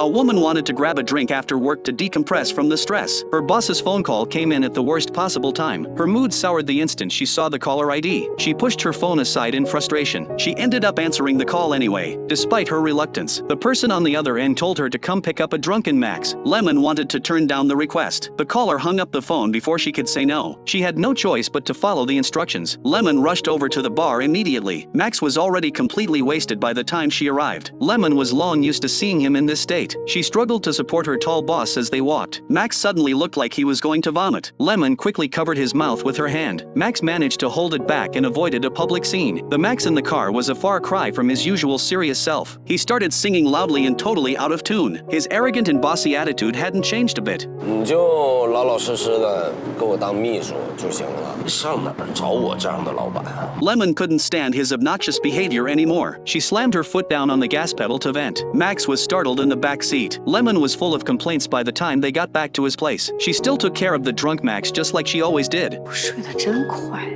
A woman wanted to grab a drink after work to decompress from the stress. Her boss's phone call came in at the worst possible time. Her mood soured the instant she saw the caller ID. She pushed her phone aside in frustration. She ended up answering the call anyway, despite her reluctance. The person on the other end told her to come pick up a drunken Max. Lemon wanted to turn down the request. The caller hung up the phone before she could say no. She had no choice but to follow the instructions. Lemon rushed over to the bar immediately. Max was already completely wasted by the time she arrived. Lemon was long used to seeing him in this state. She struggled to support her tall boss as they walked. Max suddenly looked like he was going to vomit. Lemon quickly covered his mouth with her hand. Max managed to hold it back and avoided a public scene. The Max in the car was a far cry from his usual serious self. He started singing loudly and totally out of tune. His arrogant and bossy attitude hadn't changed a bit. 你就老老实实的给我当秘书就行了，上哪儿找我这样的老板啊？ Lemon couldn't stand his obnoxious behavior anymore. She slammed her foot down on the gas pedal to vent. Max was startled in the back seat. Lemon was full of complaints by the time they got back to his place. She still took care of the drunk Max just like she always did. 我睡得真快，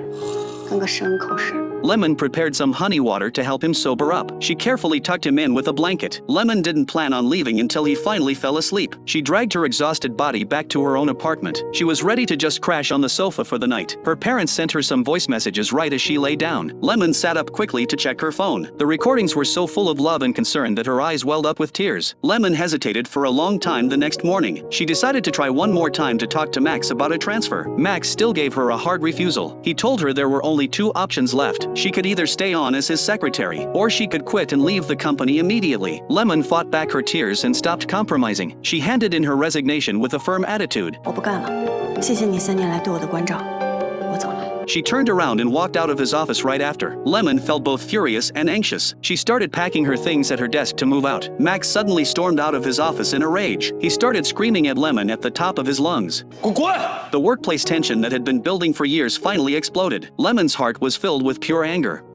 跟个牲口似的。 Lemon prepared some honey water to help him sober up. She carefully tucked him in with a blanket. Lemon didn't plan on leaving until he finally fell asleep. She dragged her exhausted body back to her own apartment. She was ready to just crash on the sofa for the night. Her parents sent her some voice messages right as she lay down. Lemon sat up quickly to check her phone. The recordings were so full of love and concern that her eyes welled up with tears. Lemon hesitated for a long time the next morning. She decided to try one more time to talk to Max about a transfer. Max still gave her a hard refusal. He told her there were only two options left. She could either stay on as his secretary, or she could quit and leave the company immediately. Lemon fought back her tears and stopped compromising. She handed in her resignation with a firm attitude. 我不干了，谢谢你3年来对我的关照，我走了。 She turned around and walked out of his office right after. Lemon felt both furious and anxious. She started packing her things at her desk to move out. Max suddenly stormed out of his office in a rage. He started screaming at Lemon at the top of his lungs. 滚！ The workplace tension that had been building for years finally exploded. Lemon's heart was filled with pure anger.